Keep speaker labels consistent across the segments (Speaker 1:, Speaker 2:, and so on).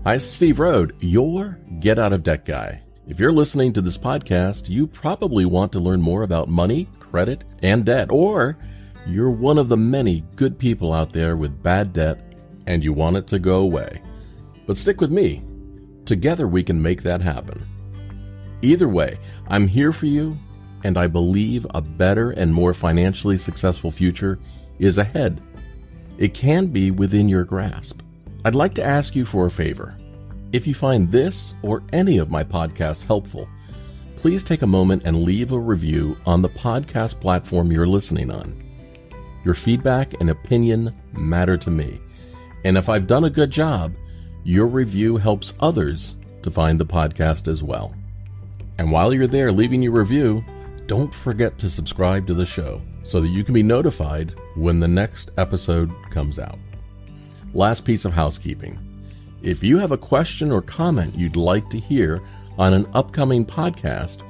Speaker 1: Hi, it's Steve Rhode, your Get Out of Debt guy. If you're listening to this podcast, you probably want to learn more about money, credit, and debt, or you're one of the many good people out there with bad debt and you want it to go away. But stick with me. Together we can make that happen. Either way, I'm here for you, and I believe a better and more financially successful future is ahead. It can be within your grasp. I'd like to ask you for a favor. If you find this or any of my podcasts helpful, please take a moment and leave a review on the podcast platform you're listening on. Your feedback and opinion matter to me, and if I've done a good job, your review helps others to find the podcast as well. And while you're there leaving your review, don't forget to subscribe to the show so that you can be notified when the next episode comes out. Last piece of housekeeping. If you have a question or comment you'd like to hear on an upcoming podcast,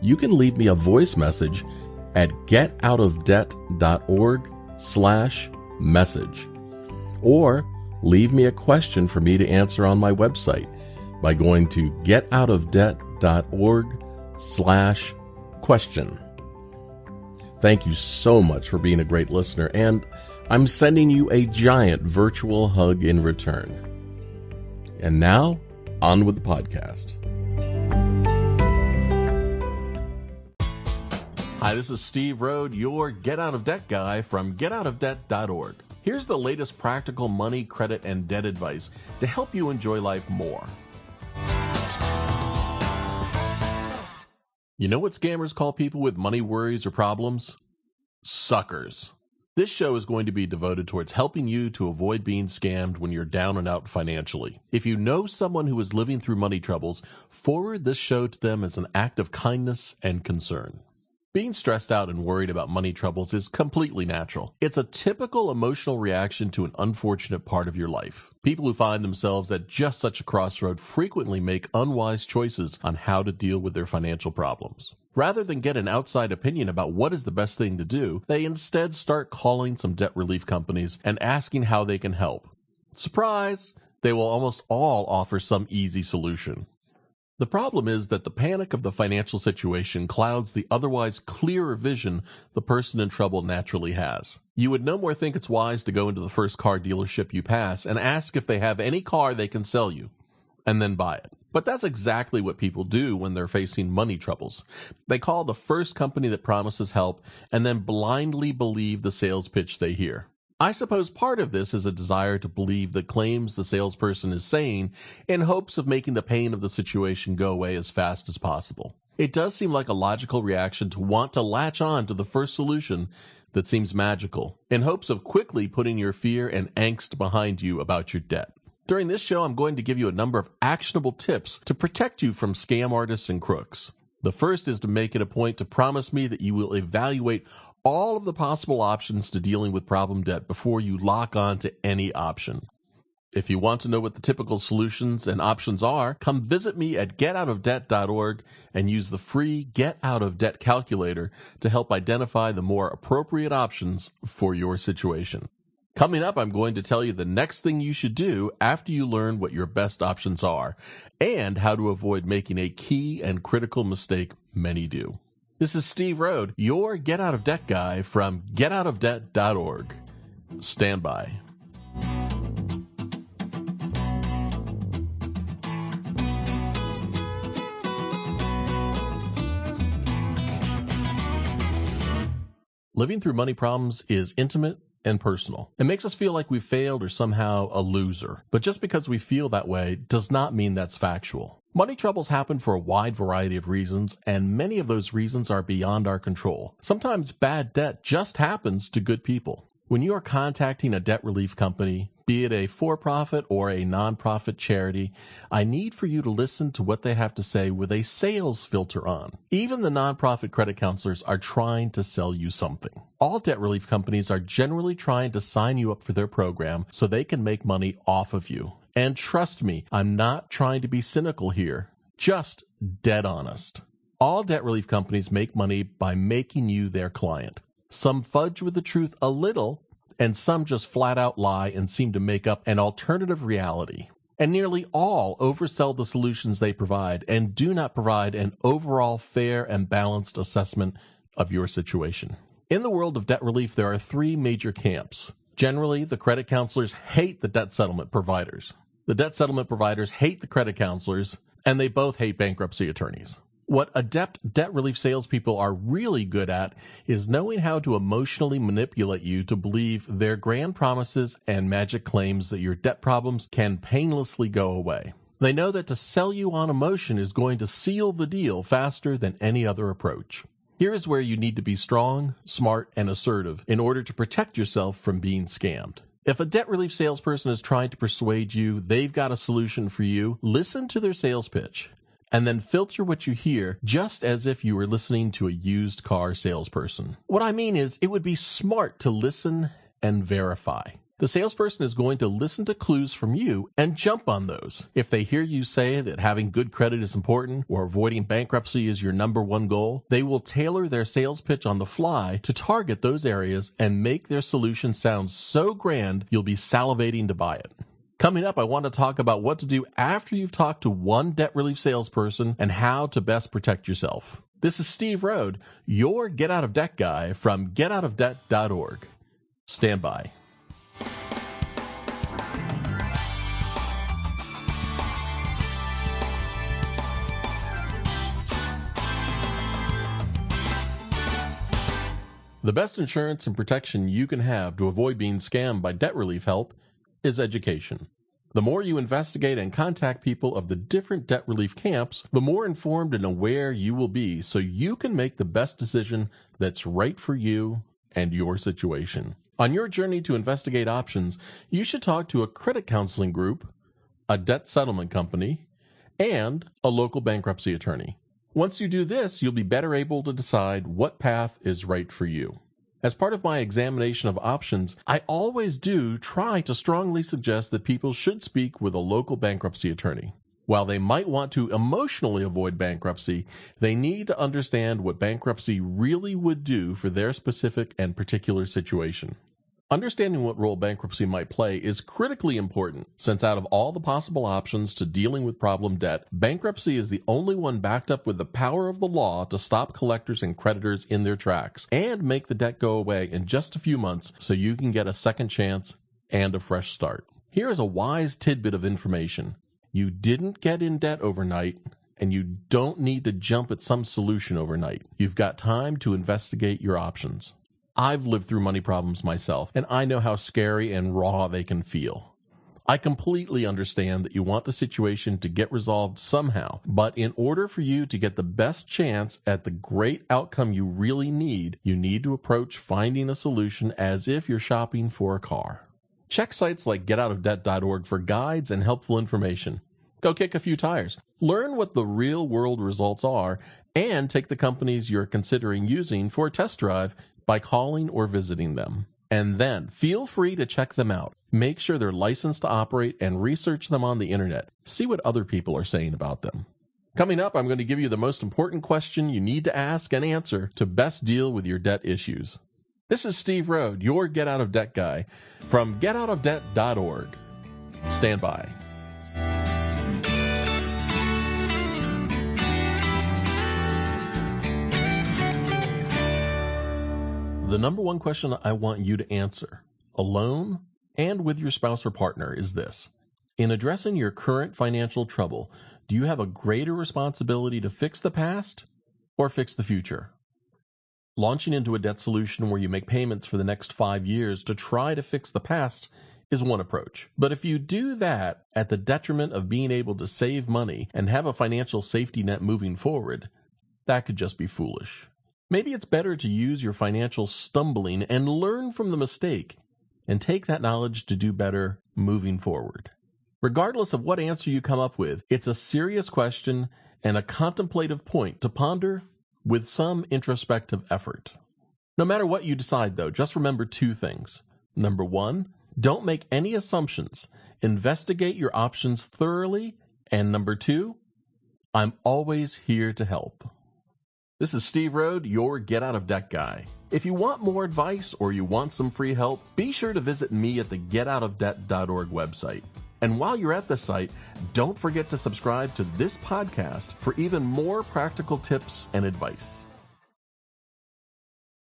Speaker 1: you can leave me a voice message at getoutofdebt.org/message, or leave me a question for me to answer on my website by going to getoutofdebt.org/question. Thank you so much for being a great listener, and I'm sending you a giant virtual hug in return. And now, on with the podcast. Hi, this is Steve Rhode, your Get Out of Debt guy from getoutofdebt.org. Here's the latest practical money, credit, and debt advice to help you enjoy life more. You know what scammers call people with money worries or problems? Suckers. This show is going to be devoted towards helping you to avoid being scammed when you're down and out financially. If you know someone who is living through money troubles, forward this show to them as an act of kindness and concern. Being stressed out and worried about money troubles is completely natural. It's a typical emotional reaction to an unfortunate part of your life. People who find themselves at just such a crossroad frequently make unwise choices on how to deal with their financial problems. Rather than get an outside opinion about what is the best thing to do, they instead start calling some debt relief companies and asking how they can help. Surprise! They will almost all offer some easy solution. The problem is that the panic of the financial situation clouds the otherwise clearer vision the person in trouble naturally has. You would no more think it's wise to go into the first car dealership you pass and ask if they have any car they can sell you, and then buy it. But that's exactly what people do when they're facing money troubles. They call the first company that promises help and then blindly believe the sales pitch they hear. I suppose part of this is a desire to believe the claims the salesperson is saying in hopes of making the pain of the situation go away as fast as possible. It does seem like a logical reaction to want to latch on to the first solution that seems magical, in hopes of quickly putting your fear and angst behind you about your debt. During this show, I'm going to give you a number of actionable tips to protect you from scam artists and crooks. The first is to make it a point to promise me that you will evaluate all of the possible options to dealing with problem debt before you lock on to any option. If you want to know what the typical solutions and options are, come visit me at getoutofdebt.org and use the free Get Out of Debt calculator to help identify the more appropriate options for your situation. Coming up, I'm going to tell you the next thing you should do after you learn what your best options are and how to avoid making a key and critical mistake many do. This is Steve Rhode, your Get Out of Debt guy from getoutofdebt.org. Stand by. Living through money problems is intimate and personal. It makes us feel like we've failed or somehow a loser. But just because we feel that way does not mean that's factual. Money troubles happen for a wide variety of reasons, and many of those reasons are beyond our control. Sometimes bad debt just happens to good people. When you are contacting a debt relief company, be it a for-profit or a non-profit charity, I need for you to listen to what they have to say with a sales filter on. Even the non-profit credit counselors are trying to sell you something. All debt relief companies are generally trying to sign you up for their program so they can make money off of you. And trust me, I'm not trying to be cynical here, just dead honest. All debt relief companies make money by making you their client. Some fudge with the truth a little, and some just flat out lie and seem to make up an alternative reality. and nearly all oversell the solutions they provide and do not provide an overall fair and balanced assessment of your situation. In the world of debt relief, there are three major camps. Generally, the credit counselors hate the debt settlement providers. The debt settlement providers hate the credit counselors, and they both hate bankruptcy attorneys. What adept debt relief salespeople are really good at is knowing how to emotionally manipulate you to believe their grand promises and magic claims that your debt problems can painlessly go away. They know that to sell you on emotion is going to seal the deal faster than any other approach. Here is where you need to be strong, smart, and assertive in order to protect yourself from being scammed. If a debt relief salesperson is trying to persuade you they've got a solution for you, listen to their sales pitch, and then filter what you hear just as if you were listening to a used car salesperson. What I mean is, it would be smart to listen and verify. The salesperson is going to listen to clues from you and jump on those. If they hear you say that having good credit is important or avoiding bankruptcy is your number one goal, they will tailor their sales pitch on the fly to target those areas and make their solution sound so grand you'll be salivating to buy it. Coming up, I want to talk about what to do after you've talked to one debt relief salesperson and how to best protect yourself. This is Steve Rhode, your Get Out of Debt guy from getoutofdebt.org. Stand by. The best insurance and protection you can have to avoid being scammed by debt relief help is education. The more you investigate and contact people of the different debt relief camps, the more informed and aware you will be so you can make the best decision that's right for you and your situation. On your journey to investigate options, you should talk to a credit counseling group, a debt settlement company, and a local bankruptcy attorney. Once you do this, you'll be better able to decide what path is right for you. As part of my examination of options, I always do try to strongly suggest that people should speak with a local bankruptcy attorney. While they might want to emotionally avoid bankruptcy, they need to understand what bankruptcy really would do for their specific and particular situation. Understanding what role bankruptcy might play is critically important, since out of all the possible options to dealing with problem debt, bankruptcy is the only one backed up with the power of the law to stop collectors and creditors in their tracks and make the debt go away in just a few months so you can get a second chance and a fresh start. Here is a wise tidbit of information. You didn't get in debt overnight, and you don't need to jump at some solution overnight. You've got time to investigate your options. I've lived through money problems myself, and I know how scary and raw they can feel. I completely understand that you want the situation to get resolved somehow, but in order for you to get the best chance at the great outcome you really need, you need to approach finding a solution as if you're shopping for a car. Check sites like getoutofdebt.org for guides and helpful information. Go kick a few tires. Learn what the real-world results are, and take the companies you're considering using for a test drive by calling or visiting them. And then, feel free to check them out. Make sure they're licensed to operate and research them on the internet. See what other people are saying about them. Coming up, I'm going to give you the most important question you need to ask and answer to best deal with your debt issues. This is Steve Rhode, your Get Out of Debt guy from getoutofdebt.org. Stand by. The number one question I want you to answer, alone and with your spouse or partner, is this. In addressing your current financial trouble, do you have a greater responsibility to fix the past or fix the future? Launching into a debt solution where you make payments for the next 5 years to try to fix the past is one approach. But if you do that at the detriment of being able to save money and have a financial safety net moving forward, that could just be foolish. Maybe it's better to use your financial stumbling and learn from the mistake and take that knowledge to do better moving forward. Regardless of what answer you come up with, it's a serious question and a contemplative point to ponder with some introspective effort. No matter what you decide, though, just remember two things. Number one, don't make any assumptions. Investigate your options thoroughly. And number two, I'm always here to help. This is Steve Rhode, your Get Out of Debt guy. If you want more advice or you want some free help, be sure to visit me at the getoutofdebt.org website. And while you're at the site, don't forget to subscribe to this podcast for even more practical tips and advice.